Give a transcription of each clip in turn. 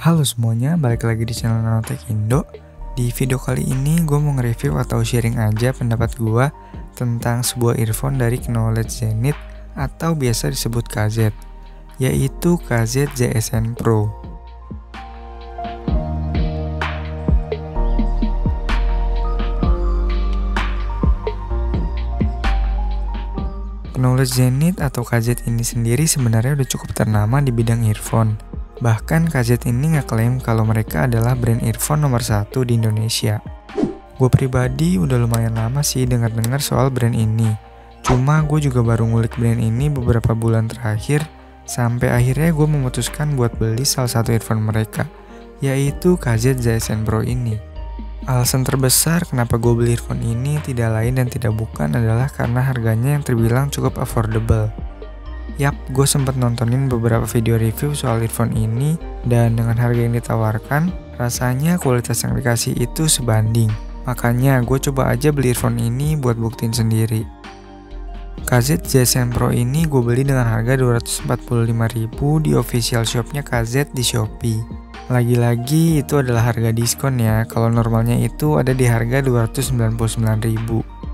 Halo semuanya, balik lagi di channel Nanotech Indo. Di video kali ini gue mau nge-review atau sharing aja pendapat gue tentang sebuah earphone dari Knowledge Zenith atau biasa disebut KZ, yaitu KZ ZSN Pro. Knowledge Zenith atau KZ ini sendiri sebenarnya udah cukup ternama di bidang earphone. Bahkan KZ ini ngeklaim kalau mereka adalah brand earphone nomor 1 di Indonesia. Gue pribadi udah lumayan lama sih dengar-dengar soal brand ini. Cuma gue juga baru ngulik brand ini beberapa bulan terakhir, sampai akhirnya gue memutuskan buat beli salah satu earphone mereka, yaitu KZ ZSN Pro ini. Alasan terbesar kenapa gue beli earphone ini tidak lain dan tidak bukan adalah karena harganya yang terbilang cukup affordable. Yap, gue sempat nontonin beberapa video review soal earphone ini, dan dengan harga yang ditawarkan, rasanya kualitas yang dikasih itu sebanding. Makanya gue coba aja beli earphone ini buat buktiin sendiri. KZ ZSN Pro ini gue beli dengan harga 245.000 di official shopnya KZ di Shopee. Lagi-lagi itu adalah harga diskon ya, kalau normalnya itu ada di harga 299.000.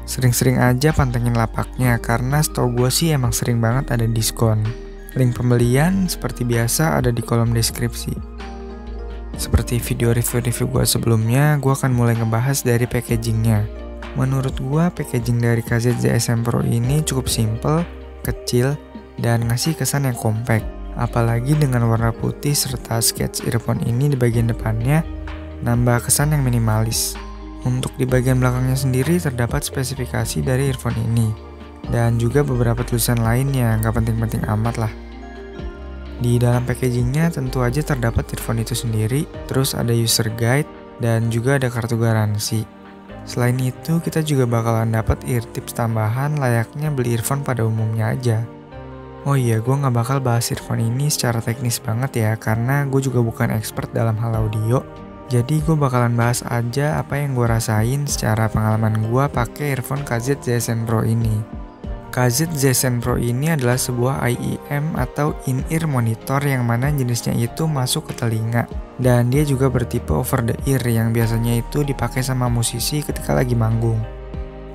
Sering-sering aja pantengin lapaknya karena setahu gue sih emang sering banget ada diskon. Link pembelian seperti biasa ada di kolom deskripsi. Seperti video review gue sebelumnya, gue akan mulai ngebahas dari packagingnya. Menurut gue packaging dari KZ ZSN Pro ini cukup simple, kecil, dan ngasih kesan yang compact. Apalagi dengan warna putih serta sketch earphone ini di bagian depannya, nambah kesan yang minimalis. Untuk di bagian belakangnya sendiri terdapat spesifikasi dari earphone ini, dan juga beberapa tulisan lainnya, nggak penting-penting amat lah. Di dalam packagingnya tentu aja terdapat earphone itu sendiri, terus ada user guide, dan juga ada kartu garansi. Selain itu, kita juga bakalan dapat ear tips tambahan layaknya beli earphone pada umumnya aja. Oh iya, gue nggak bakal bahas earphone ini secara teknis banget ya, karena gue juga bukan expert dalam hal audio. Jadi gue bakalan bahas aja apa yang gue rasain secara pengalaman gue pakai earphone KZ ZSN Pro ini. KZ ZSN Pro ini adalah sebuah IEM atau in-ear monitor yang mana jenisnya itu masuk ke telinga. Dan dia juga bertipe over the ear yang biasanya itu dipakai sama musisi ketika lagi manggung.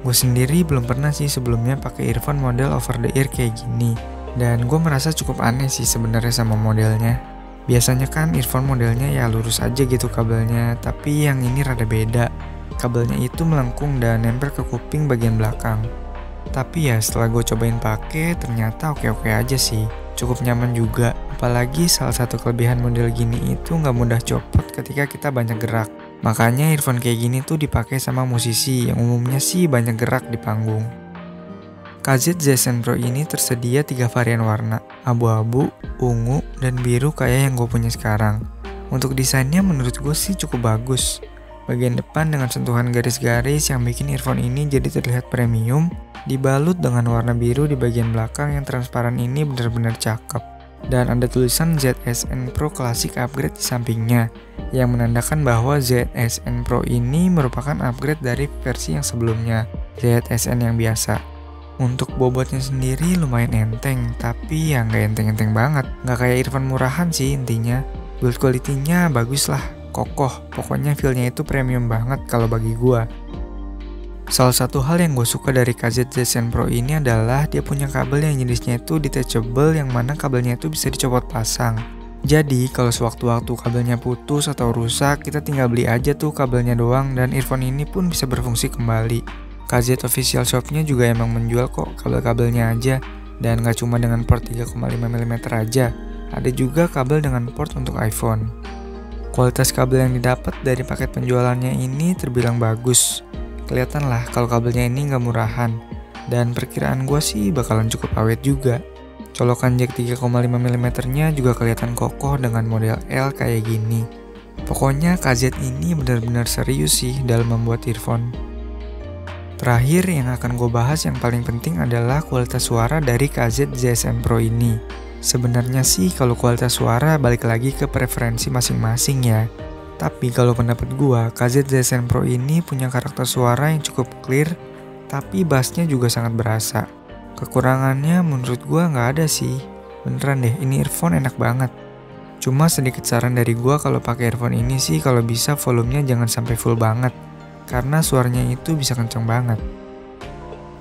Gue sendiri belum pernah sih sebelumnya pakai earphone model over the ear kayak gini. Dan gue merasa cukup aneh sih sebenarnya sama modelnya. Biasanya kan earphone modelnya ya lurus aja gitu kabelnya, tapi yang ini rada beda. Kabelnya itu melengkung dan nempel ke kuping bagian belakang. Tapi ya setelah gue cobain pakai, ternyata oke-oke aja sih. Cukup nyaman juga, apalagi salah satu kelebihan model gini itu nggak mudah copot ketika kita banyak gerak. Makanya earphone kayak gini tuh dipakai sama musisi yang umumnya sih banyak gerak di panggung. KZ ZSN Pro ini tersedia 3 varian warna, abu-abu, ungu, dan biru kayak yang gue punya sekarang. Untuk desainnya menurut gue sih cukup bagus. Bagian depan dengan sentuhan garis-garis yang bikin earphone ini jadi terlihat premium, dibalut dengan warna biru di bagian belakang yang transparan ini benar-benar cakep. Dan ada tulisan ZSN Pro Classic Upgrade di sampingnya, yang menandakan bahwa ZSN Pro ini merupakan upgrade dari versi yang sebelumnya, ZSN yang biasa. Untuk bobotnya sendiri lumayan enteng, tapi ya nggak enteng-enteng banget. Nggak kayak earphone murahan sih intinya. Build quality-nya bagus lah, kokoh. Pokoknya feel-nya itu premium banget kalau bagi gua. Salah satu hal yang gue suka dari KZ ZSN Pro ini adalah dia punya kabel yang jenisnya itu detachable, yang mana kabelnya itu bisa dicopot pasang. Jadi kalau sewaktu-waktu kabelnya putus atau rusak, kita tinggal beli aja tuh kabelnya doang, dan earphone ini pun bisa berfungsi kembali. KZ official shopnya juga emang menjual kok kabel-kabelnya aja, dan gak cuma dengan port 3,5 mm aja, ada juga kabel dengan port untuk iPhone. Kualitas kabel yang didapat dari paket penjualannya ini terbilang bagus. Kelihatan lah kalau kabelnya ini gak murahan, dan perkiraan gue sih bakalan cukup awet juga. Colokan jack 3,5 mm nya juga kelihatan kokoh dengan model L kayak gini. Pokoknya KZ ini benar-benar serius sih dalam membuat earphone. Terakhir yang akan gue bahas yang paling penting adalah kualitas suara dari KZ ZSN Pro ini. Sebenarnya sih kalau kualitas suara balik lagi ke preferensi masing-masing ya. Tapi kalau pendapat gue, KZ ZSN Pro ini punya karakter suara yang cukup clear, tapi bassnya juga sangat berasa. Kekurangannya menurut gue nggak ada sih. Beneran deh, ini earphone enak banget. Cuma sedikit saran dari gua kalau pakai earphone ini sih kalau bisa volumenya jangan sampai full banget, karena suaranya itu bisa kenceng banget.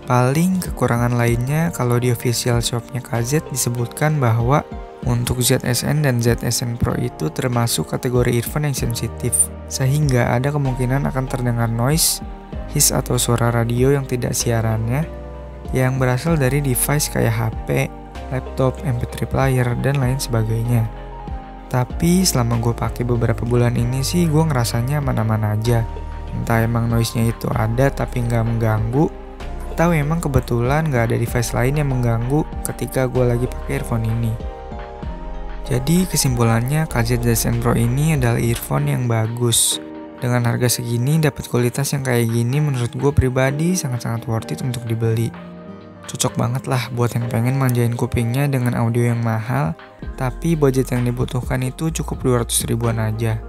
Paling kekurangan lainnya kalau di official shopnya KZ disebutkan bahwa untuk ZSN dan ZSN Pro itu termasuk kategori earphone yang sensitif, sehingga ada kemungkinan akan terdengar noise, hiss atau suara radio yang tidak siarannya yang berasal dari device kayak HP, laptop, MP3 player, dan lain sebagainya. Tapi selama gue pakai beberapa bulan ini sih gue ngerasanya aman-aman aja. Entah emang noise-nya itu ada tapi nggak mengganggu, atau emang kebetulan nggak ada device lain yang mengganggu ketika gue lagi pakai earphone ini. Jadi kesimpulannya KZ ZSN Pro ini adalah earphone yang bagus. Dengan harga segini dapat kualitas yang kayak gini menurut gue pribadi sangat-sangat worth it untuk dibeli. Cocok banget lah buat yang pengen manjain kupingnya dengan audio yang mahal, tapi budget yang dibutuhkan itu cukup 200 ribuan aja.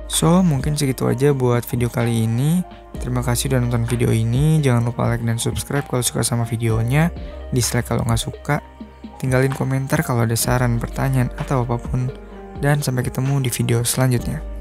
So, mungkin segitu aja buat video kali ini. Terima kasih udah nonton video ini. Jangan lupa like dan subscribe kalau suka sama videonya. Dislike kalau nggak suka. Tinggalin komentar kalau ada saran, pertanyaan, atau apapun. Dan sampai ketemu di video selanjutnya.